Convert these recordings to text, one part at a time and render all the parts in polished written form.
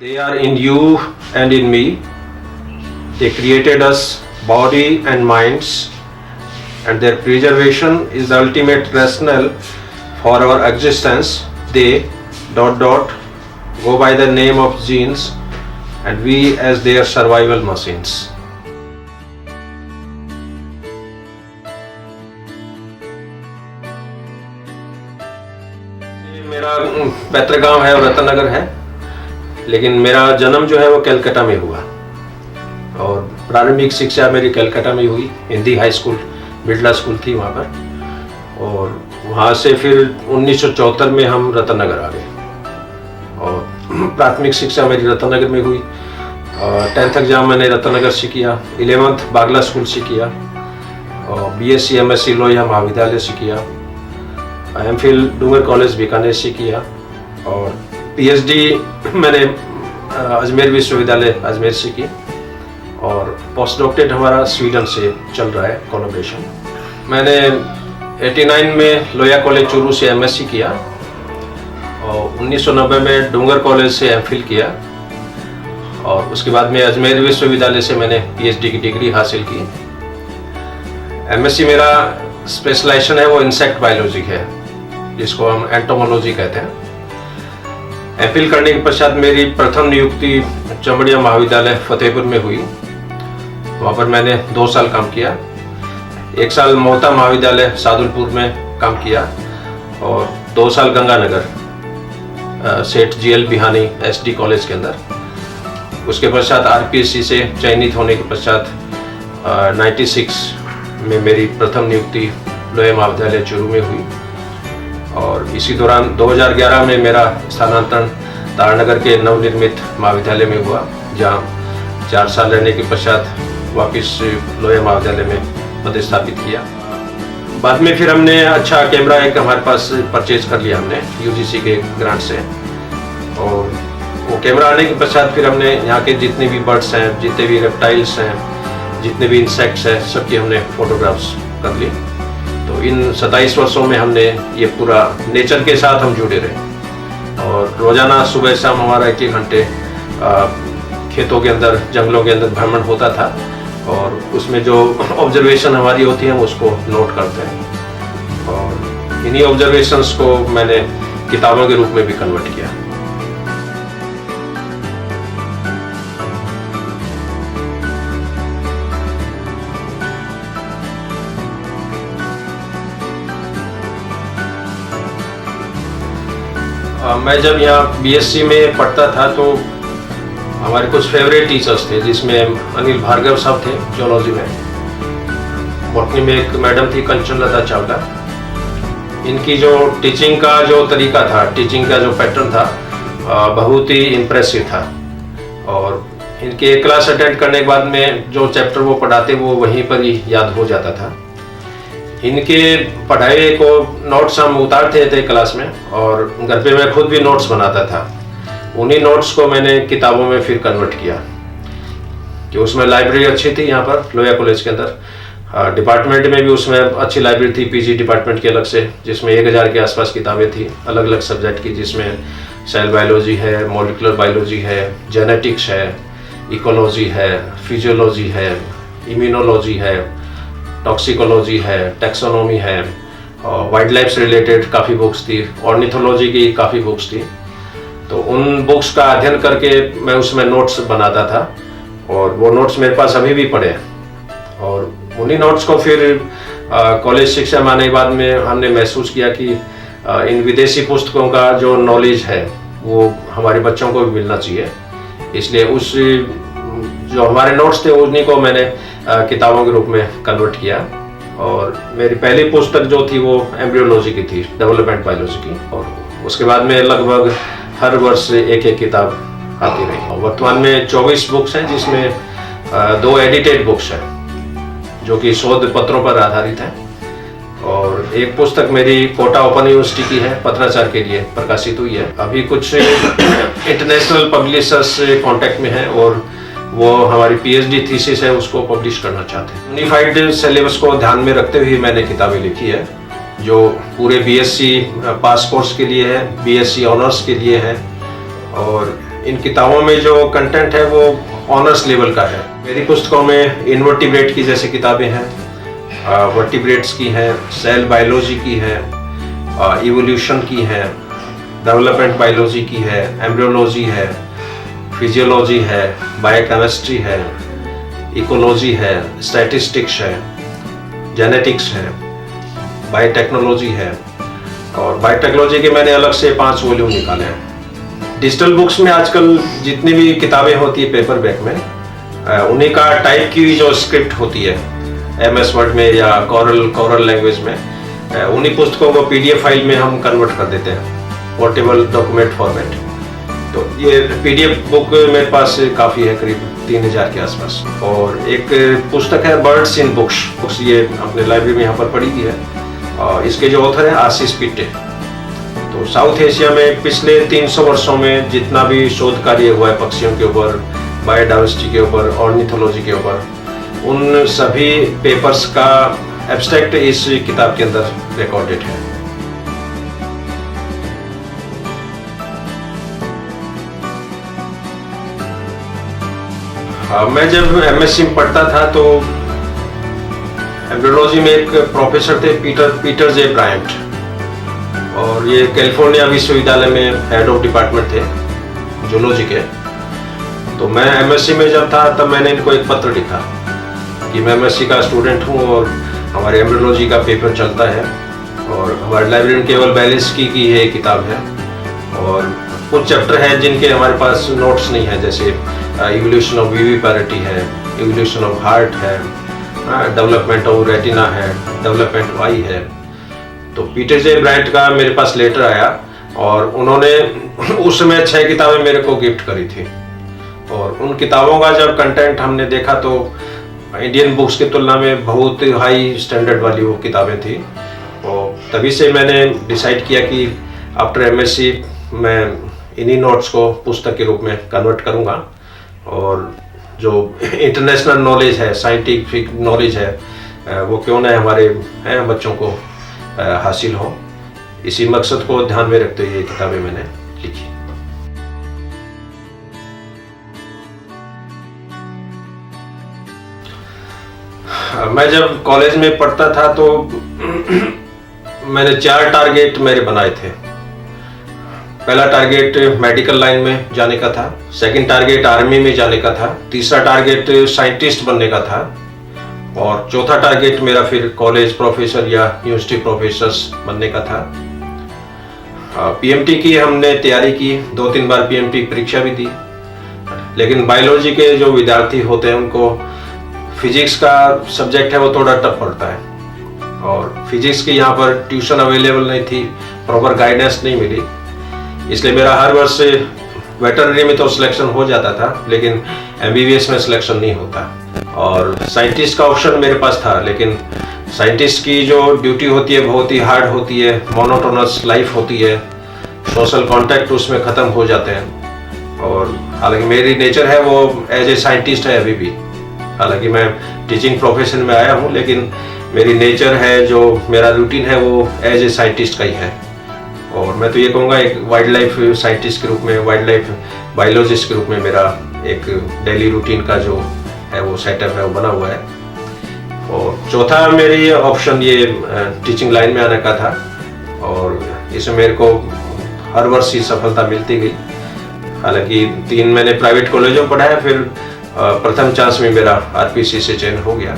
They are in you and in me. They created us, body and minds, and their preservation is the ultimate rationale for our existence. They go by the name of genes, and we as their survival machines. मेरा पैतृक गांव है और रतन नगर है, लेकिन मेरा जन्म जो है वो कलकत्ता में हुआ और प्रारंभिक शिक्षा मेरी कलकत्ता में हुई। Hindi high school Birla school थी वहाँ पर, और वहाँ से फिर 1974 में हम रतन नगर आ गए और प्राथमिक शिक्षा मेरी रतन नगर में हुई। 10th एग्जाम मैंने रतन नगर से किया, 11th बागला स्कूल से किया और BSc MSc लोहिया महाविद्यालय से किया, MPhil डूंगर कॉलेज बीकानेर से किया और PhD मैंने अजमेर विश्वविद्यालय अजमेर से की और पोस्ट डॉक्टरेट हमारा स्वीडन से चल रहा है कोलैबोरेशन। मैंने 89 में लोहिया कॉलेज चूरू से MSc किया और 1990 में डूंगर कॉलेज से MPhil किया और उसके बाद में अजमेर विश्वविद्यालय से मैंने PhD की डिग्री हासिल की। MSc मेरा स्पेशलाइजेशन है वो इंसेक्ट बायोलॉजी है, जिसको हम एंटोमोलॉजी कहते हैं। MPhil करने के पश्चात मेरी प्रथम नियुक्ति चमड़िया महाविद्यालय फतेहपुर में हुई। वहाँ पर मैंने 2 साल काम किया। 1 साल मोहता महाविद्यालय सादुलपुर में काम किया और 2 साल गंगानगर सेठ GL बिहानी SD कॉलेज के अंदर। उसके पश्चात RPSC से चयनित होने के पश्चात 96 में मेरी प्रथम नियुक्ति लोहिया महाविद्यालय चूरू में हुई और इसी दौरान 2011 में मेरा स्थानांतरण तारानगर के नवनिर्मित महाविद्यालय में हुआ, जहाँ 4 साल रहने के पश्चात वापस लोहिया महाविद्यालय में पदस्थापित किया। बाद में फिर हमने अच्छा कैमरा एक हमारे पास परचेज कर लिया हमने UGC के ग्रांट से, और वो कैमरा आने के पश्चात फिर हमने यहाँ के जितने भी बर्ड्स हैं, जितने भी रेप्टाइल्स हैं, जितने भी इंसेक्ट्स हैं, सबकी हमने फोटोग्राफ्स कर ली। तो इन 27 वर्षों में हमने ये पूरा नेचर के साथ हम जुड़े रहे और रोजाना सुबह शाम हमारा 1-1 घंटे खेतों के अंदर, जंगलों के अंदर भ्रमण होता था और उसमें जो ऑब्जर्वेशन हमारी होती है हम उसको नोट करते हैं और इन्हीं ऑब्जर्वेशंस को मैंने किताबों के रूप में भी कन्वर्ट किया। मैं जब यहाँ BSc में पढ़ता था तो हमारे कुछ फेवरेट टीचर्स थे, जिसमें अनिल भार्गव साहब थे जियोलॉजी में। बॉटनी में एक मैडम थी कंचन लता चावला। इनकी जो टीचिंग का जो तरीका था, टीचिंग का जो पैटर्न था, बहुत ही इम्प्रेसिव था और इनके क्लास अटेंड करने के बाद में जो चैप्टर वो पढ़ाते वो वहीं पर ही याद हो जाता था। इनके पढ़ाई को नोट्स हम उतारते थे क्लास में और घर पे मैं खुद भी नोट्स बनाता था। उन्हीं नोट्स को मैंने किताबों में फिर कन्वर्ट किया कि उसमें लाइब्रेरी अच्छी थी यहाँ पर लोहिया कॉलेज के अंदर। डिपार्टमेंट में भी उसमें अच्छी लाइब्रेरी थी, PG डिपार्टमेंट की अलग से, जिसमें 1000 के आसपास किताबें थी अलग अलग सब्जेक्ट की, जिसमें सेल बायोलॉजी है, मॉलिकुलर बायोलॉजी है, जेनेटिक्स है, इकोलॉजी है, फिजियोलॉजी है, इम्यूनोलॉजी है, टॉक्सिकोलॉजी है, टैक्सोनॉमी है, वाइल्ड लाइफ से रिलेटेड काफ़ी बुक्स थी, ऑर्निथोलॉजी की काफ़ी बुक्स थी। तो उन बुक्स का अध्ययन करके मैं उसमें नोट्स बनाता था और वो नोट्स मेरे पास अभी भी पड़े हैं और उन्हीं नोट्स को फिर कॉलेज शिक्षा में आने के बाद में हमने महसूस किया कि इन विदेशी पुस्तकों का जो नॉलेज है वो हमारे बच्चों को भी मिलना चाहिए। इसलिए उस जो हमारे नोट्स थे उन्हीं को मैंने किताबों के रूप में कन्वर्ट किया और मेरी पहली पुस्तक जो थी वो एम्ब्रियोलॉजी की थी, डेवलपमेंट बायोलॉजी की, और उसके बाद में लगभग हर वर्ष एक किताब आती रही। और वर्तमान में 24 बुक्स हैं, जिसमें 2 एडिटेड बुक्स हैं जो कि शोध पत्रों पर आधारित हैं और एक पुस्तक मेरी कोटा ओपन यूनिवर्सिटी की है, पत्राचार के लिए प्रकाशित हुई है। अभी कुछ इंटरनेशनल पब्लिशर्स से कॉन्टेक्ट में है और वो हमारी PhD थीसिस है उसको पब्लिश करना चाहते हैं। यूनिफाइड सिलेबस को ध्यान में रखते हुए मैंने किताबें लिखी है जो पूरे BSc पास कोर्स के लिए है, BSc ऑनर्स के लिए है और इन किताबों में जो कंटेंट है वो ऑनर्स लेवल का है। मेरी पुस्तकों में इनवर्टिब्रेट की जैसे किताबें हैं, वर्टिब्रेट्स की हैं, सेल बायोलॉजी की है, इवोल्यूशन की है, डेवलपमेंट बायोलॉजी की है, एम्ब्रियोलॉजी है, फिजियोलॉजी है, बायोकेमिस्ट्री है, इकोलॉजी है, स्टैटिस्टिक्स है, जेनेटिक्स है, बायोटेक्नोलॉजी है। और बायोटेक्नोलॉजी के मैंने अलग से 5 वॉल्यूम निकाले हैं। डिजिटल बुक्स में आजकल जितनी भी किताबें होती है पेपर बैक में, उन्हीं का टाइप की जो स्क्रिप्ट होती है MS वर्ड में या कोरल लैंग्वेज में, उन्हीं पुस्तकों को PDF फाइल में हम कन्वर्ट कर देते हैं, पोर्टेबल डॉक्यूमेंट फॉर्मेट। तो ये PDF बुक मेरे पास काफ़ी है, करीब 3000 के आसपास। और एक पुस्तक है बर्ड्स इन बुक्स, ये अपने लाइब्रेरी में यहाँ पर पड़ी हुई है। और इसके जो ऑथर हैं आशीष पिट्टे। तो साउथ एशिया में पिछले 300 वर्षों में जितना भी शोध कार्य हुआ है पक्षियों के ऊपर, बायोडाइवर्सिटी के ऊपर, ऑर्निथोलॉजी के ऊपर, उन सभी पेपर्स का एब्स्ट्रैक्ट इस किताब के अंदर रिकॉर्डेड है। मैं जब MSc में पढ़ता था तो एम्ब्रियोलॉजी में एक प्रोफेसर थे पीटर जे ब्रायंट, और ये कैलिफोर्निया विश्वविद्यालय में हेड ऑफ डिपार्टमेंट थे जूलॉजी के। तो मैं MSc में जब था तब मैंने इनको एक पत्र लिखा कि मैं MSc का स्टूडेंट हूँ और हमारे एम्ब्रियोलॉजी का पेपर चलता है और हमारे लाइब्रेरी में केवल बैलेंस की ये किताब है, और कुछ चैप्टर हैं जिनके हमारे पास नोट्स नहीं है, जैसे इवोल्यूशन ऑफ विविपैरिटी है, इवोल्यूशन ऑफ हार्ट है, डेवलपमेंट ऑफ रेटिना है, डेवलपमेंट ऑफ आई है। तो पीटर जे ब्रायंट का मेरे पास लेटर आया और उन्होंने उस समय 6 किताबें मेरे को गिफ्ट करी थी। और उन किताबों का जब कंटेंट हमने देखा तो इंडियन बुक्स की तुलना में बहुत हाई स्टैंडर्ड वाली वो किताबें थी। और तभी से मैंने डिसाइड किया कि आफ्टर MSc मैं इन्हीं नोट्स को पुस्तक के रूप में कन्वर्ट करूँगा, और जो इंटरनेशनल नॉलेज है, साइंटिफिक नॉलेज है, वो क्यों ना हमारे बच्चों को हासिल हो। इसी मकसद को ध्यान में रखते हुए ये किताबें मैंने लिखी। मैं जब कॉलेज में पढ़ता था तो मैंने 4 टारगेट मेरे बनाए थे। पहला टारगेट मेडिकल लाइन में जाने का था, सेकंड टारगेट आर्मी में जाने का था, तीसरा टारगेट साइंटिस्ट बनने का था, और चौथा टारगेट मेरा फिर कॉलेज प्रोफेसर या यूनिवर्सिटी प्रोफेसर बनने का था। PMT की हमने तैयारी की, 2-3 बार PMT परीक्षा भी दी, लेकिन बायोलॉजी के जो विद्यार्थी होते हैं उनको फिजिक्स का सब्जेक्ट है वो थोड़ा टफ पड़ता है, और फिजिक्स की यहाँ पर ट्यूशन अवेलेबल नहीं थी, प्रॉपर गाइडेंस नहीं मिली। इसलिए मेरा हर वर्ष वेटरनरी में तो सिलेक्शन हो जाता था, लेकिन MBBS में सिलेक्शन नहीं होता। और साइंटिस्ट का ऑप्शन मेरे पास था, लेकिन साइंटिस्ट की जो ड्यूटी होती है बहुत ही हार्ड होती है, मोनोटोनस लाइफ होती है, सोशल कांटेक्ट उसमें ख़त्म हो जाते हैं। और हालांकि मेरी नेचर है वो एज ए साइंटिस्ट है अभी भी, हालांकि मैं टीचिंग प्रोफेशन में आया हूँ, लेकिन मेरी नेचर है, जो मेरा रूटीन है वो एज ए साइंटिस्ट का ही है। और मैं तो ये कहूँगा एक वाइल्ड लाइफ साइंटिस्ट के रूप में, वाइल्ड लाइफ बायोलॉजिस्ट के रूप में मेरा एक डेली रूटीन का जो है वो सेटअप है वो बना हुआ है। और चौथा मेरी ऑप्शन ये टीचिंग लाइन में आने का था, और इसमें मेरे को हर वर्ष ही सफलता मिलती गई। हालांकि 3 मैंने प्राइवेट कॉलेजों में पढ़ा है, फिर प्रथम चांस में मेरा RPC से चयन हो गया।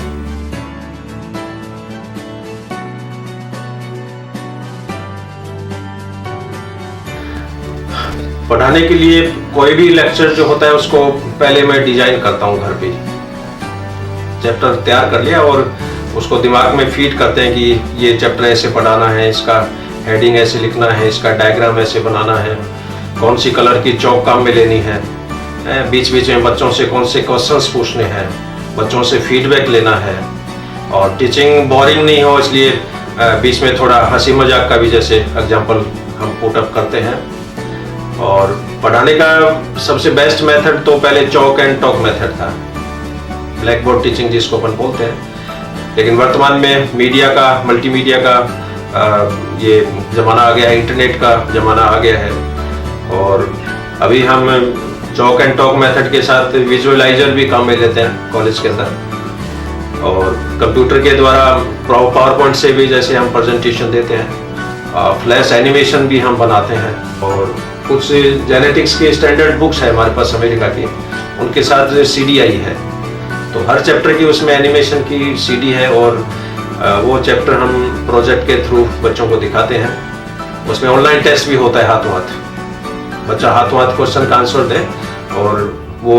पढ़ाने के लिए कोई भी लेक्चर जो होता है उसको पहले मैं डिजाइन करता हूँ घर पे। चैप्टर तैयार कर लिया और उसको दिमाग में फीड करते हैं कि ये चैप्टर ऐसे पढ़ाना है, इसका हेडिंग ऐसे लिखना है, इसका डायग्राम ऐसे बनाना है, कौन सी कलर की चौक काम में लेनी है, बीच बीच में बच्चों से कौन से क्वेश्चंस पूछने हैं, बच्चों से फीडबैक लेना है, और टीचिंग बोरिंग नहीं हो इसलिए बीच में थोड़ा हंसी मजाक का भी जैसे एग्जाम्पल हम पुट अप करते हैं। और पढ़ाने का सबसे बेस्ट मेथड तो पहले चॉक एंड टॉक मेथड था, ब्लैक बोर्ड टीचिंग जिसको अपन बोलते हैं। लेकिन वर्तमान में मीडिया का, मल्टीमीडिया का ये ज़माना आ गया है, इंटरनेट का ज़माना आ गया है, और अभी हम चॉक एंड टॉक मेथड के साथ विजुअलाइजर भी काम में लेते हैं कॉलेज के अंदर, और कंप्यूटर के द्वारा पावर पॉइंट से भी जैसे हम प्रेजेंटेशन देते हैं, फ्लैश एनिमेशन भी हम बनाते हैं, और कुछ जेनेटिक्स के स्टैंडर्ड बुक्स है हमारे पास अमेरिका की, उनके साथ सीडी आई है, तो हर चैप्टर की उसमें एनिमेशन की सीडी है, और वो चैप्टर हम प्रोजेक्ट के थ्रू बच्चों को दिखाते हैं। उसमें ऑनलाइन टेस्ट भी होता है, हाथों हाथ बच्चा हाथों हाथ क्वेश्चन का आंसर दे, और वो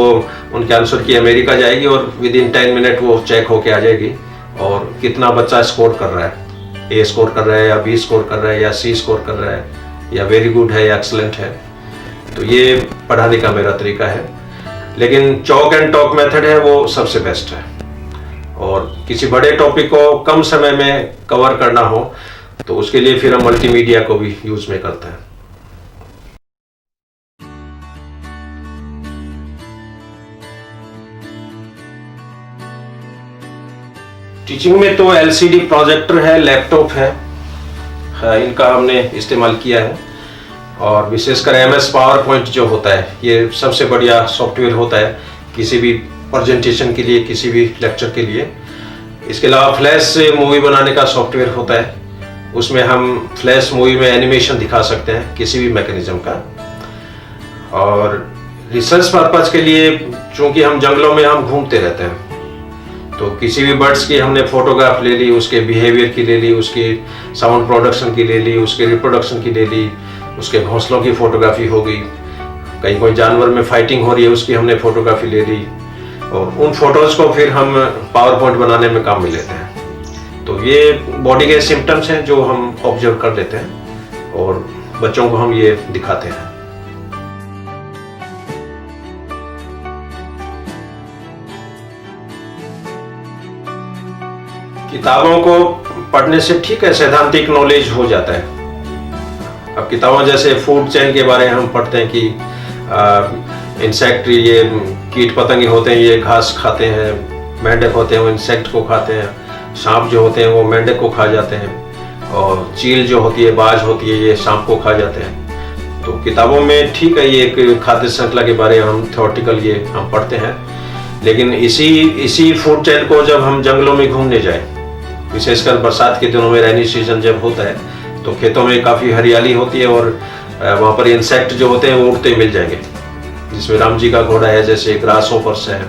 उनके आंसर की अमेरिका जाएगी और विद इन 10 मिनट वो चेक होके आ जाएगी, और कितना बच्चा स्कोर कर रहा है, ए स्कोर कर रहा है या बी स्कोर कर रहा है या सी स्कोर कर रहा है या वेरी गुड है या एक्सलेंट है। तो ये पढ़ाने का मेरा तरीका है, लेकिन चॉक एंड टॉक मेथड है वो सबसे बेस्ट है, और किसी बड़े टॉपिक को कम समय में कवर करना हो तो उसके लिए फिर हम मल्टीमीडिया को भी यूज में करते हैं। टीचिंग में तो एलसीडी प्रोजेक्टर है, लैपटॉप है, इनका हमने इस्तेमाल किया है, और विशेषकर एमएस पावर पॉइंट जो होता है ये सबसे बढ़िया सॉफ्टवेयर होता है किसी भी प्रेजेंटेशन के लिए, किसी भी लेक्चर के लिए। इसके अलावा फ्लैश से मूवी बनाने का सॉफ्टवेयर होता है, उसमें हम फ्लैश मूवी में एनिमेशन दिखा सकते हैं किसी भी मैकेनिज्म का। और रिसर्च पर्पज के लिए, चूंकि हम जंगलों में हम घूमते रहते हैं, तो किसी भी बर्ड्स की हमने फोटोग्राफ ले ली, उसके बिहेवियर की ले ली, उसकी साउंड प्रोडक्शन की ले ली, उसके रिप्रोडक्शन की ले ली, उसके घोंसलों की फोटोग्राफी हो गई, कहीं कोई जानवर में फाइटिंग हो रही है उसकी हमने फोटोग्राफी ले ली, और उन फोटोज को फिर हम पावर पॉइंट बनाने में काम में लेते हैं। तो ये बॉडी के सिम्टम्स हैं जो हम ऑब्जर्व कर लेते हैं और बच्चों को हम ये दिखाते हैं। किताबों को पढ़ने से ठीक है सैद्धांतिक नॉलेज हो जाता है। अब किताबों जैसे फूड चेन के बारे में हम पढ़ते हैं कि इंसेक्ट, ये कीट पतंगे होते हैं ये घास खाते हैं, मेंढक होते हैं वो इंसेक्ट को खाते हैं, सांप जो होते हैं वो मेंढक को खा जाते हैं, और चील जो होती है, बाज होती है, ये सांप को खा जाते हैं। तो किताबों में ठीक है ये एक खाद्य श्रृंखला के बारे में हम थ्योरेटिकल ये हम पढ़ते हैं, लेकिन इसी फूड चेन को जब हम जंगलों में घूमने जाए, विशेषकर बरसात के दिनों में, रेनी सीजन जब होता है, तो खेतों में काफ़ी हरियाली होती है और वहाँ पर इंसेक्ट जो होते हैं वो उड़ते मिल जाएंगे, जिसमें राम जी का घोड़ा है, जैसे ग्रास होपर्स है,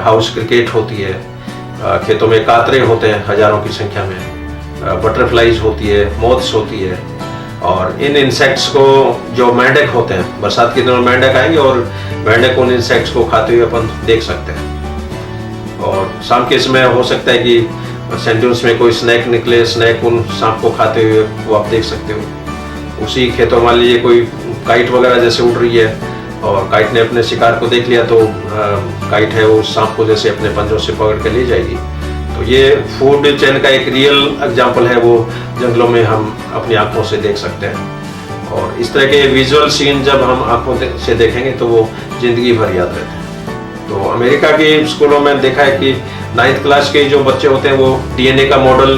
हाउस क्रिकेट होती है, खेतों में कातरे होते हैं हजारों की संख्या में, बटरफ्लाइज होती है, मोथ्स होती है, और इन इंसेक्ट्स को जो मेंढक होते हैं, बरसात के दिनों में मेंढक आएंगे और मेंढक उन इंसेक्ट्स को खाते हुए अपन देख सकते हैं। और शाम के समय हो सकता है कि सैंडल्स में कोई स्नैक निकले, स्नैक उन सांप को खाते हुए वो आप देख सकते हो। उसी खेतों मान लीजिए कोई काइट वगैरह जैसे उड़ रही है और काइट ने अपने शिकार को देख लिया, तो काइट है वो सांप को जैसे अपने पंजों से पकड़ के ले जाएगी। तो ये फूड चेन का एक रियल एग्जाम्पल है, वो जंगलों में हम अपनी आंखों से देख सकते हैं। और इस तरह के विजुअल सीन जब हम आंखों से देखेंगे तो वो जिंदगी भर याद रहते हैं। तो अमेरिका के स्कूलों में देखा है कि 9th क्लास के जो बच्चे होते हैं वो डीएनए का मॉडल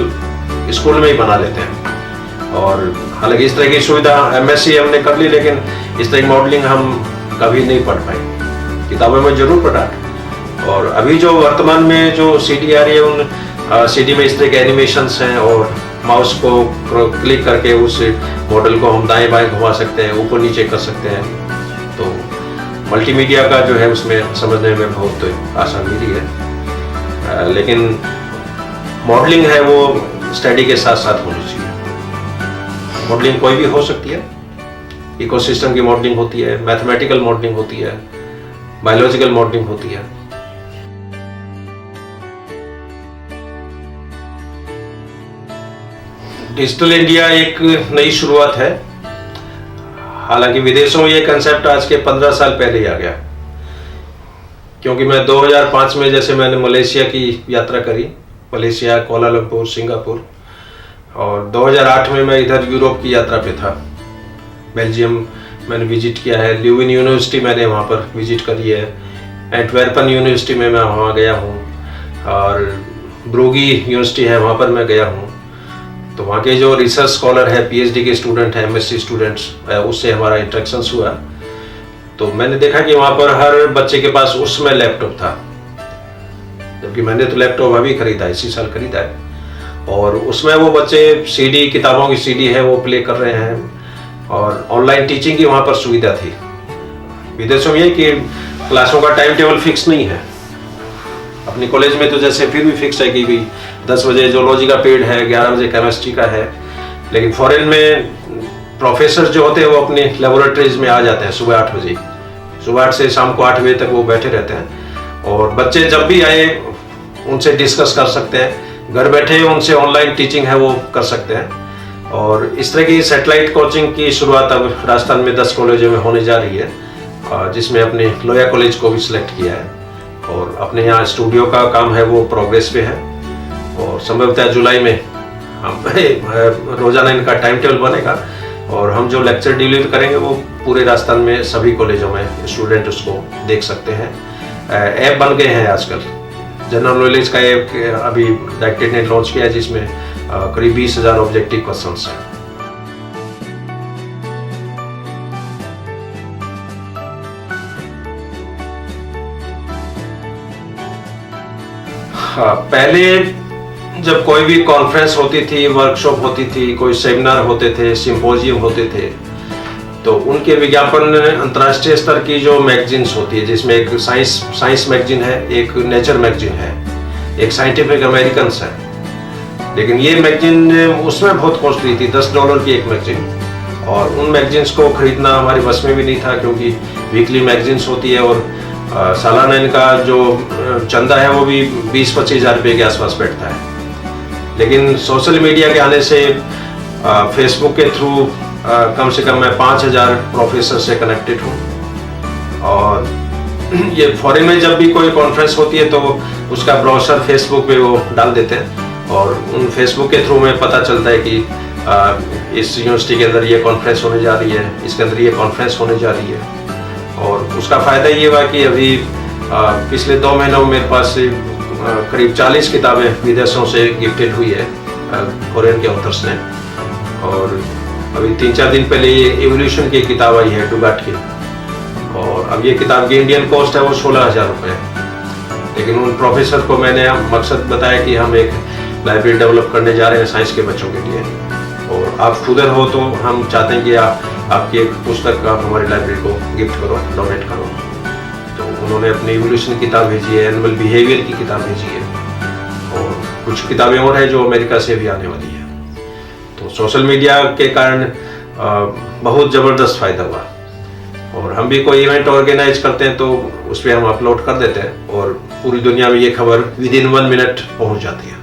स्कूल में ही बना लेते हैं। और हालांकि इस तरह की सुविधा एमएससी हमने कर ली, लेकिन इस तरह की मॉडलिंग हम कभी नहीं पढ़ पाए। किताबों में जरूर पढ़ा, और अभी जो वर्तमान में जो सीडी आ रही है, उन सीडी में इस तरह के एनिमेशंस हैं, और माउस को क्लिक करके उस मॉडल को हम दाएं बाएं घुमा सकते हैं, ऊपर नीचे कर सकते हैं। तो मल्टीमीडिया का जो है उसमें समझने में बहुत आसानी मिली है, लेकिन मॉडलिंग है वो स्टडी के साथ साथ होनी चाहिए। मॉडलिंग कोई भी हो सकती है, इकोसिस्टम की मॉडलिंग होती है, मैथमेटिकल मॉडलिंग होती है, बायोलॉजिकल मॉडलिंग होती है। डिजिटल इंडिया एक नई शुरुआत है। हालांकि विदेशों में ये कंसेप्ट आज के 15 साल पहले ही आ गया, क्योंकि मैं 2005 में जैसे मैंने मलेशिया की यात्रा करी, मलेशिया, कोलालमपुर, सिंगापुर, और 2008 में मैं इधर यूरोप की यात्रा पे था। बेल्जियम मैंने विजिट किया है, ल्यूविन यूनिवर्सिटी मैंने वहाँ पर विजिट करी है, एंटवेर्पन यूनिवर्सिटी में मैं वहाँ गया हूँ, और ब्रूगी यूनिवर्सिटी है वहाँ पर मैं गया हूँ। तो वहाँ के जो रिसर्च स्कॉलर है, पीएचडी के स्टूडेंट हैं, एमएससी स्टूडेंट्स, उससे हमारा इंटरेक्शंस हुआ। तो मैंने देखा कि वहाँ पर हर बच्चे के पास उस समय लैपटॉप था, जबकि मैंने तो लैपटॉप अभी खरीदा है, इसी साल खरीदा है। और उसमें वो बच्चे सीडी, किताबों की सीडी है वो प्ले कर रहे हैं, और ऑनलाइन टीचिंग की वहाँ पर सुविधा थी। विदेशों में ये कि क्लासों का टाइम टेबल फिक्स नहीं है। अपनी कॉलेज में तो जैसे फिर भी फिक्स है कि भाई 10 बजे जूलॉजी का पीरियड है, 11 बजे केमिस्ट्री का है, लेकिन फॉरेन में प्रोफेसर जो होते हैं वो अपनी लेबोरेटरीज में आ जाते हैं सुबह 8 बजे, सुबह 8 से शाम को 8 बजे तक वो बैठे रहते हैं, और बच्चे जब भी आए उनसे डिस्कस कर सकते हैं, घर बैठे उनसे ऑनलाइन टीचिंग है वो कर सकते हैं। और इस तरह की सैटेलाइट कोचिंग की शुरुआत अब राजस्थान में 10 कॉलेजों में होने जा रही है, जिसमें अपने लोया कॉलेज को भी सिलेक्ट किया है, और अपने यहाँ स्टूडियो का काम है वो प्रोग्रेस पे है, और संभवतः जुलाई में हम रोजाना इनका टाइम टेबल बनेगा, और हम जो लेक्चर डिलीवर करेंगे वो पूरे राजस्थान में सभी कॉलेजों में स्टूडेंट उसको देख सकते हैं। ऐप बन गए हैं आजकल, जनरल नॉलेज का ऐप अभी डायरेक्टेड ने लॉन्च किया है, जिसमें करीब 20,000 ऑब्जेक्टिव क्वेश्चंस हैं। हाँ, पहले जब कोई भी कॉन्फ्रेंस होती थी, वर्कशॉप होती थी, कोई सेमिनार होते थे, सिम्पोजियम होते थे, तो उनके विज्ञापन अंतर्राष्ट्रीय स्तर की जो मैगजीन्स होती है, जिसमें एक साइंस मैगजीन है, एक नेचर मैगजीन है, एक साइंटिफिक अमेरिकन्स है, लेकिन ये मैगजीन उसमें बहुत कॉस्टली थी, $10 की एक मैगजीन, और उन मैगजीन्स को खरीदना हमारे बस में भी नहीं था, क्योंकि वीकली मैगजीन्स होती है और सालाना इनका जो चंदा है वो भी 20-25 हज़ार रुपये के आसपास बैठता है। लेकिन सोशल मीडिया के आने से फेसबुक के थ्रू कम से कम मैं 5,000 प्रोफेसर से कनेक्टेड हूँ, और ये फॉरेन में जब भी कोई कॉन्फ्रेंस होती है तो उसका ब्रोशर फेसबुक पे वो डाल देते हैं, और उन फेसबुक के थ्रू में पता चलता है कि इस यूनिवर्सिटी के अंदर ये कॉन्फ्रेंस होने जा रही है, इसके अंदर ये कॉन्फ्रेंस होने जा रही है। और उसका फ़ायदा ये हुआ कि अभी पिछले 2 महीनों में मेरे पास करीब 40 किताबें विदेशों से गिफ्टेड हुई है फॉरेन के ऑथर्स ने, और अभी 3-4 दिन पहले ये एवोल्यूशन की किताब आई है डुगाट की, और अब ये किताब की इंडियन कॉस्ट है वो 16,000 रुपये है। लेकिन उन प्रोफेसर को मैंने मकसद बताया कि हम एक लाइब्रेरी डेवलप करने जा रहे हैं साइंस के बच्चों के लिए, और आप खुदर हो तो हम चाहते हैं कि आपकी एक पुस्तक आप हमारी लाइब्रेरी को गिफ्ट करो, डोनेट करो। तो उन्होंने अपनी एवोल्यूशन की किताब भेजी है, एनिमल बिहेवियर की किताब भेजी है, और कुछ किताबें और हैं जो अमेरिका से भी आने वाली है। तो सोशल मीडिया के कारण बहुत ज़बरदस्त फ़ायदा हुआ, और हम भी कोई इवेंट ऑर्गेनाइज करते हैं तो उस पर हम अपलोड कर देते हैं, और पूरी दुनिया में ये खबर विदिन 1 मिनट पहुंच जाती है।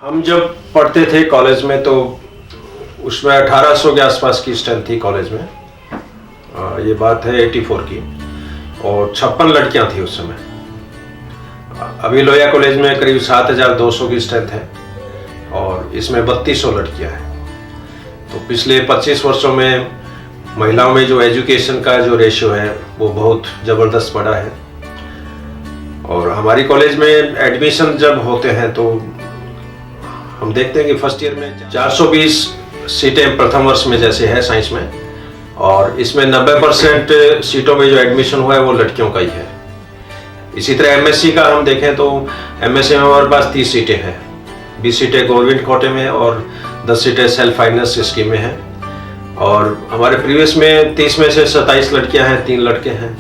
हम जब पढ़ते थे कॉलेज में तो उसमें 1800 के आसपास की स्ट्रेंथ थी कॉलेज में, ये बात है 84 की, और 56 लड़कियां थी उस समय। अभी लोया कॉलेज में करीब 7,200 की स्ट्रेंथ है, और इसमें 3200 लड़कियां हैं। तो पिछले 25 वर्षों में महिलाओं में जो एजुकेशन का जो रेशियो है वो बहुत ज़बरदस्त बढ़ा है। और हमारी कॉलेज में एडमिशन जब होते हैं तो हम देखते हैं कि फर्स्ट ईयर में 420 सीटें प्रथम वर्ष में जैसे है साइंस में, और इसमें 90% सीटों में जो एडमिशन हुआ है वो लड़कियों का ही है। इसी तरह एमएससी का हम देखें तो एमएससी में हमारे पास 30 सीटें हैं, 20 सीटें गवर्नमेंट कोटे में और 10 सीटें सेल्फ फाइनेंस स्कीम में हैं। और हमारे प्रीवियस में 30 में से 27 लड़कियां हैं, 3 लड़के हैं।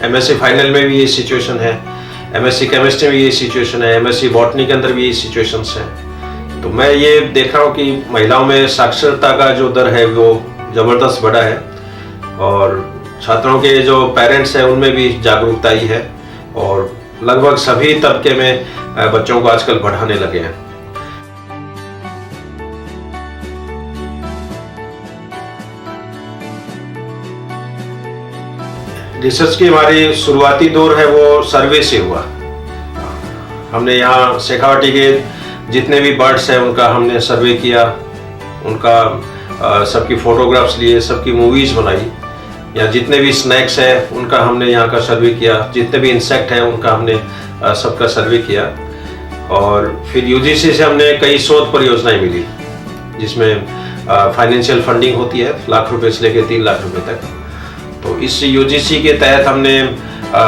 एमएससी फाइनल में भी ये सिचुएशन है, एमएससी केमिस्ट्री में ये सिचुएशन है, एमएससी बॉटनी के अंदर भी ये सिचुएशंस हैं। तो मैं ये देख रहा हूँ कि महिलाओं में साक्षरता का जो दर है वो ज़बरदस्त बढ़ा है, और छात्रों के जो पेरेंट्स हैं उनमें भी जागरूकता ही है, और लगभग सभी तबके में बच्चों को आजकल पढ़ाने लगे हैं। रिसर्च की हमारी शुरुआती दौर है वो सर्वे से हुआ। हमने यहाँ शेखावाटी के जितने भी बर्ड्स हैं उनका हमने सर्वे किया, उनका सबकी फोटोग्राफ्स लिए, सबकी मूवीज़ बनाई, या जितने भी स्नैक्स हैं उनका हमने यहाँ का सर्वे किया, जितने भी इंसेक्ट हैं उनका हमने सबका सर्वे किया। और फिर यूजीसी से हमने कई शोध परियोजनाएं मिली, जिसमें फाइनेंशियल फंडिंग होती है, लाख रुपए से लेकर 3 लाख रुपए तक। तो इस यूजीसी के तहत हमने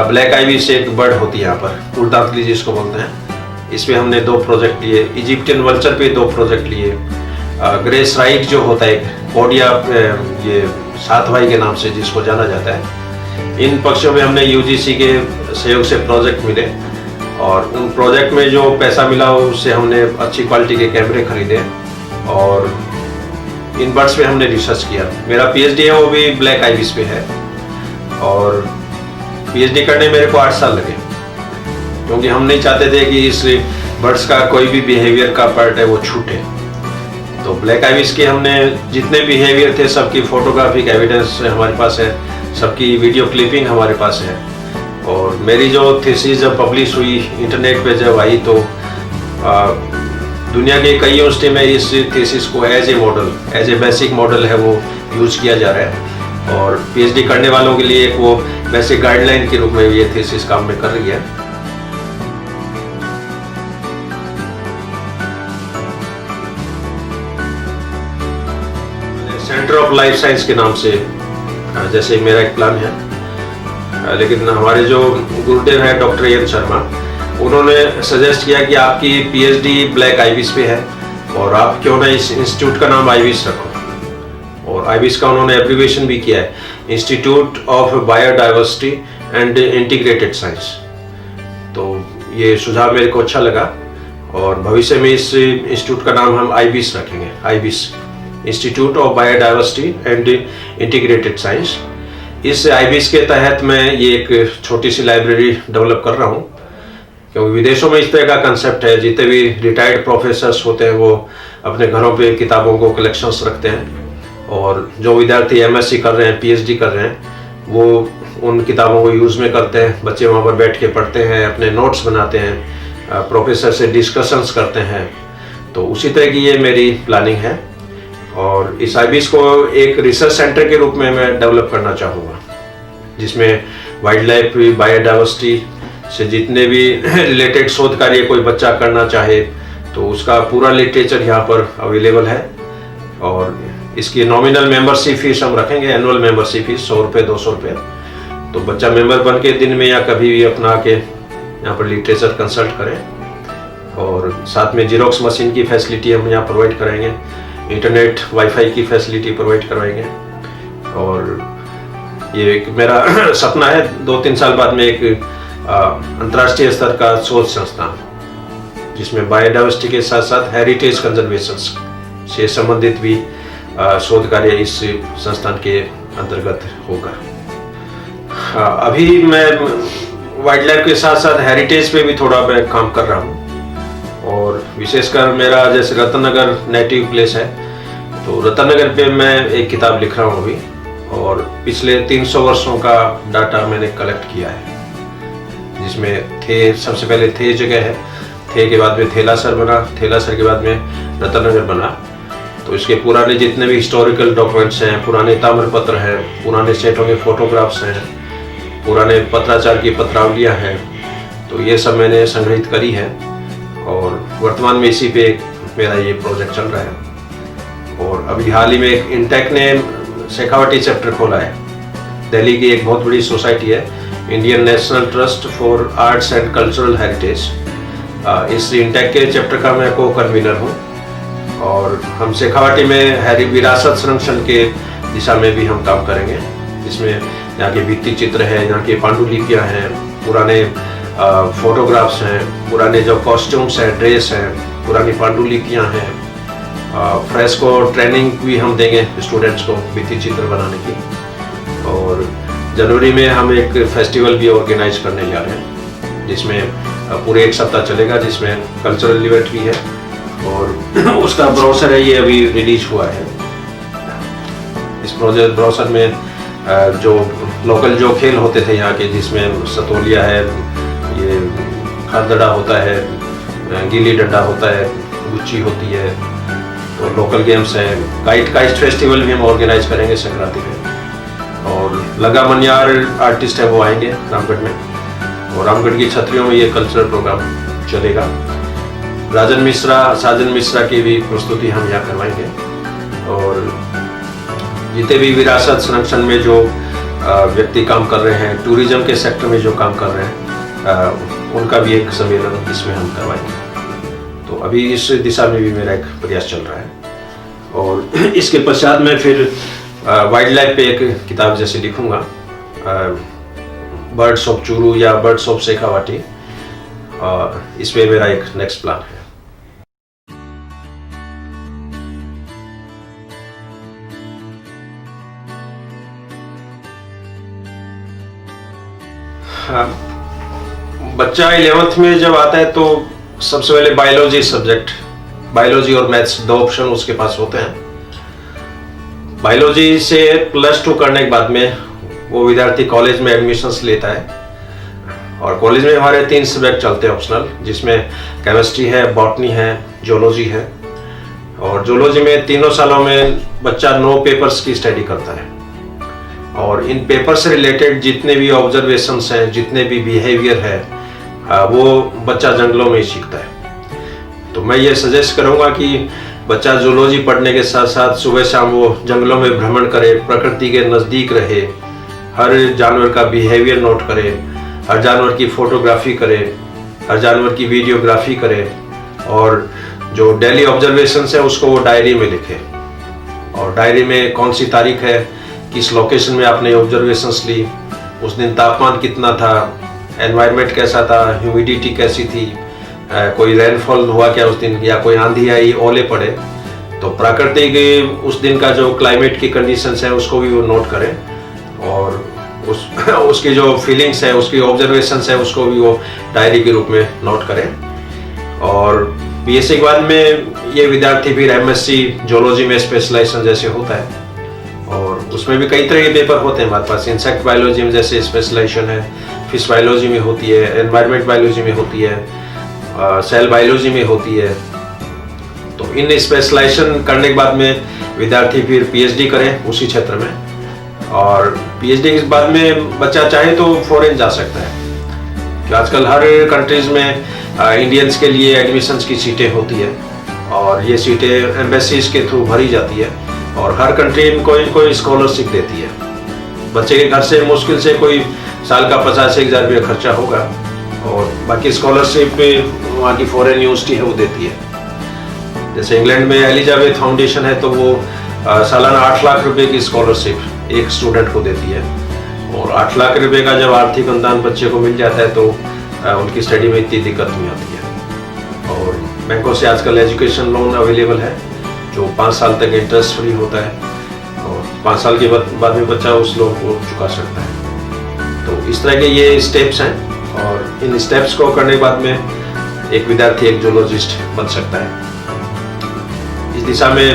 ब्लैक आइविस एक बर्ड होती है यहाँ पर, उड़दांतली जिसको बोलते हैं, इस पे हमने 2 प्रोजेक्ट लिए। इजिप्टियन वल्चर पे 2 प्रोजेक्ट लिए। ग्रे स्राइक जो होता है, कोडिया ये 7 भाई के नाम से जिसको जाना जाता है, इन पक्षों में हमने यूजीसी के सहयोग से प्रोजेक्ट मिले, और उन प्रोजेक्ट में जो पैसा मिला उससे हमने अच्छी क्वालिटी के कैमरे खरीदे और इन बर्ड्स पे हमने रिसर्च किया। मेरा पीएचडी है वो भी ब्लैक आइविस पे है, और पीएचडी करने मेरे को 8 साल लगे, क्योंकि हम नहीं चाहते थे कि इस बर्ड्स का कोई भी बिहेवियर का पार्ट है वो छूटे। तो ब्लैक आइविस के हमने जितने बिहेवियर थे सबकी फोटोग्राफिक एविडेंस हमारे पास है, सबकी वीडियो क्लिपिंग हमारे पास है। और मेरी जो थीसिस जब पब्लिश हुई इंटरनेट पे जब आई, तो दुनिया के कई यूनिवर्सिटी में इस थीसिस को as a model, as a basic model है वो यूज किया जा रहा है, और पीएचडी करने वालों के लिए एक वो बेसिक गाइडलाइन के रूप में ये थीसिस काम में कर रही है। सेंटर ऑफ लाइफ साइंस के नाम से जैसे मेरा एक प्लान है, लेकिन हमारे जो गुरुदेव हैं डॉक्टर एन शर्मा, उन्होंने सजेस्ट किया कि आपकी पीएचडी ब्लैक आइविस पे है और आप क्यों ना इस इंस्टीट्यूट का नाम आइविस रखो। और आइविस का उन्होंने एब्रिविएशन भी किया है, institute of biodiversity and integrated science. तो ये सुझाव मेरे को अच्छा लगा, और भविष्य में इस इंस्टीट्यूट का नाम हम आइविस रखेंगे, ibis, institute of biodiversity and integrated science. इस आइविस के तहत मैं ये एक छोटी सी लाइब्रेरी डेवलप कर रहा हूँ, क्योंकि विदेशों में इस तरह का कंसेप्ट है, जितने भी रिटायर्ड प्रोफेसर्स होते हैं वो अपने घरों पे किताबों को कलेक्शंस रखते हैं, और जो विद्यार्थी एमएससी कर रहे हैं, पीएचडी कर रहे हैं, वो उन किताबों को यूज़ में करते हैं। बच्चे वहाँ पर बैठ के पढ़ते हैं, अपने नोट्स बनाते हैं, प्रोफेसर से डिस्कशंस करते हैं। तो उसी तरह की ये मेरी प्लानिंग है, और इस आइविस को एक रिसर्च सेंटर के रूप में मैं डेवलप करना चाहूँगा, जिसमें वाइल्ड लाइफ, बायोडाइवर्सिटी से जितने भी रिलेटेड शोध कार्य कोई बच्चा करना चाहे तो उसका पूरा लिटरेचर यहाँ पर अवेलेबल है। और इसकी नॉमिनल मेंबरशिप फीस हम रखेंगे, एनुअल मेंबरशिप फीस 100 रुपये 200 रुपये। तो बच्चा मेंबर बन के दिन में या कभी भी अपना के यहाँ पर लिटरेचर कंसल्ट करें, और साथ में जीरोक्स मशीन की फैसिलिटी हम यहाँ प्रोवाइड कराएंगे, इंटरनेट वाईफाई की फैसिलिटी प्रोवाइड करवाएंगे। और ये एक मेरा सपना है 2-3 साल बाद में एक अंतर्राष्ट्रीय स्तर का शोध संस्थान, जिसमें बायोडाइवर्सिटी के साथ साथ हेरिटेज कंजर्वेशन से संबंधित भी शोध कार्य इस संस्थान के अंतर्गत होगा। अभी मैं वाइल्ड लाइफ के साथ साथ हेरिटेज पे भी थोड़ा मैं काम कर रहा हूँ, और विशेषकर मेरा जैसे रतन नगर नेटिव प्लेस है, तो रतन नगर पे मैं एक किताब लिख रहा हूँ अभी, और पिछले 300 वर्षों का डाटा मैंने कलेक्ट किया है, जिसमें सबसे पहले थे जगह है, थे के बाद में थेलासर बना, थेलासर के बाद में रतन नगर बना। तो इसके पुराने जितने भी हिस्टोरिकल डॉक्यूमेंट्स हैं, पुराने ताम्रपत्र हैं, पुराने सेठों के फोटोग्राफ्स हैं, पुराने पत्राचार की पत्रावलियाँ हैं, तो ये सब मैंने संग्रहित करी है, और वर्तमान में इसी पे मेरा ये प्रोजेक्ट चल रहा है। और अभी हाल ही में एक इंटेक ने शेखावटी चैप्टर खोला है, दिल्ली की एक बहुत बड़ी सोसाइटी है, Indian national trust for arts and cultural heritage. इस इंटेक के चैप्टर का मैं को कन्वीनर हूँ, और हम शेखावटी में विरासत संरक्षण के दिशा में भी हम काम करेंगे, जिसमें यहाँ के भित्ति चित्र है, यहाँ की पांडुलिपियाँ हैं, पुराने फोटोग्राफ्स हैं, पुराने जो कॉस्ट्यूम्स हैं, ड्रेस हैं, पुरानी पांडुलिपियाँ हैं, फ्रेस्को ट्रेनिंग भी हम देंगे स्टूडेंट्स को भित्ति चित्र बनाने की। और जनवरी में हम एक फेस्टिवल भी ऑर्गेनाइज करने जा रहे हैं, जिसमें पूरे 1 सप्ताह चलेगा, जिसमें कल्चरल इवेंट भी है, और उसका ब्रोशर है, ये अभी रिलीज हुआ है। इस प्रोजेक्ट ब्रोशर में जो लोकल जो खेल होते थे यहाँ के, जिसमें सतोलिया है, ये खरदड़ा होता है, गिल्ली डंडा होता है, गुच्ची होती है, तो लोकल गेम्स हैं, काइट फेस्टिवल भी हम ऑर्गेनाइज करेंगे संक्रांति में। और लगा मनियार आर्टिस्ट है वो आएंगे रामगढ़ में, और रामगढ़ की छतरियों में ये कल्चरल प्रोग्राम चलेगा। साजन मिश्रा की भी प्रस्तुति हम यहाँ करवाएंगे। और जितने भी विरासत संरक्षण में जो व्यक्ति काम कर रहे हैं, टूरिज्म के सेक्टर में जो काम कर रहे हैं, उनका भी एक सम्मेलन इसमें हम करवाएंगे। तो अभी इस दिशा में भी मेरा एक प्रयास चल रहा है। और इसके पश्चात मैं फिर वाइल्ड लाइफ पे एक किताब जैसे लिखूंगा, बर्ड्स ऑफ चूरू या बर्ड्स ऑफ शेखावाटी। इस पे मेरा एक नेक्स्ट प्लान है। बच्चा 11th में जब आता है तो सबसे पहले बायोलॉजी और मैथ्स 2 ऑप्शन उसके पास होते हैं। बायोलॉजी से +2 करने के बाद में वो विद्यार्थी कॉलेज में एडमिशन्स लेता है। और कॉलेज में हमारे 3 सब्जेक्ट चलते हैं ऑप्शनल, जिसमें केमिस्ट्री है, बॉटनी है, जियोलॉजी है। और जियोलॉजी में 3 सालों में बच्चा 9 पेपर्स की स्टडी करता है। और इन पेपर से रिलेटेड जितने भी ऑब्जर्वेशंस हैं, जितने भी बिहेवियर है, वो बच्चा जंगलों में ही सीखता है। तो मैं ये सजेस्ट करूँगा कि बच्चा जूलॉजी पढ़ने के साथ साथ सुबह शाम वो जंगलों में भ्रमण करे, प्रकृति के नज़दीक रहे, हर जानवर का बिहेवियर नोट करे, हर जानवर की फोटोग्राफी करे, हर जानवर की वीडियोग्राफी करे। और जो डेली ऑब्जर्वेशंस है उसको वो डायरी में लिखे। और डायरी में कौन सी तारीख है, किस लोकेशन में आपने ऑब्जर्वेशंस ली, उस दिन तापमान कितना था, एनवायरनमेंट कैसा था, ह्यूमिडिटी कैसी थी, कोई रेनफॉल हुआ क्या उस दिन, या कोई आंधी आई, ओले पड़े। तो प्राकृतिक उस दिन का जो क्लाइमेट की कंडीशंस है उसको भी वो नोट करें। और उसकी जो फीलिंग्स है, उसकी ऑब्जर्वेशंस है, उसको भी वो डायरी के रूप में नोट करें। और बीएससी के बाद में ये विद्यार्थी फिर एमएससी जियोलॉजी में स्पेशलाइजेशन जैसे होता है। और उसमें भी कई तरह के पेपर होते हैं हमारे पास। इंसेक्ट बायोलॉजी में जैसे स्पेशलाइजेशन है, फिश बायोलॉजी में होती है, एनवायरनमेंट बायोलॉजी में होती है, सेल बायोलॉजी में होती है। तो इन स्पेशलाइजेशन करने के बाद में विद्यार्थी फिर पीएचडी करें उसी क्षेत्र में। और पीएचडी के बाद में बच्चा चाहे तो फॉरेन जा सकता है, कि आजकल हर कंट्रीज में इंडियंस के लिए एडमिशन्स की सीटें होती है। और ये सीटें एम्बेसीज के थ्रू भरी जाती है। और हर कंट्री में कोई ना कोई स्कॉलरशिप देती है। बच्चे के घर से मुश्किल से कोई साल का 50,000 रुपया खर्चा होगा। और बाकी स्कॉलरशिप वहाँ की फॉरेन यूनिवर्सिटी है वो देती है। जैसे इंग्लैंड में एलिजाबेथ फाउंडेशन है, तो वो सालाना 8 लाख रुपए की स्कॉलरशिप एक स्टूडेंट को देती है। और 8 लाख रुपए का जब आर्थिक अनुदान बच्चे को मिल जाता है तो उनकी स्टडी में इतनी दिक्कत नहीं आती है। और बैंकों से आजकल एजुकेशन लोन अवेलेबल है जो 5 साल तक इंटरेस्ट फ्री होता है। और 5 साल के बाद में बच्चा उस लोन को चुका सकता है। तो इस तरह के ये स्टेप्स हैं। और इन स्टेप्स को करने के बाद में एक विद्यार्थी एक जूलॉजिस्ट बन सकता है। इस दिशा में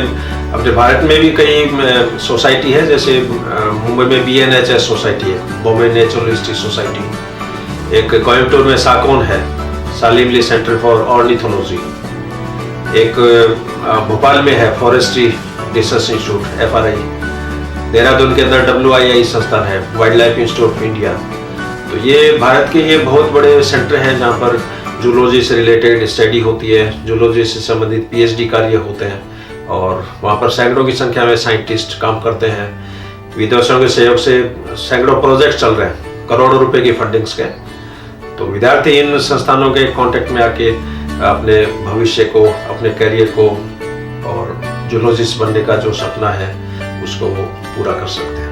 अपने भारत में भी कई सोसाइटी है। जैसे मुंबई में BNHS सोसाइटी है, बॉम्बे नेचुरलिस्टिक सोसाइटी। एक कोयम्बटूर में साकोन है, सालिमली सेंटर फॉर ऑर्निथोलॉजी। एक भोपाल में है forestry research institute FRI। Dehradun के अंदर WII संस्थान है, wild life institute of India. तो ये भारत के ये बहुत बड़े सेंटर हैं जहाँ पर जूलॉजी से रिलेटेड स्टडी होती है, जूलॉजी से संबंधित PhD कार्य होते हैं। और वहाँ पर सैकड़ों की संख्या में साइंटिस्ट काम करते हैं। विदेशों के सहयोग से सैकड़ों प्रोजेक्ट चल रहे हैं, करोड़ों रुपए की फंडिंग्स के। तो विद्यार्थी इन संस्थानों के कांटेक्ट में आके अपने भविष्य को, अपने करियर को और जूलॉजिस्ट बनने का जो सपना है उसको वो पूरा कर सकते हैं।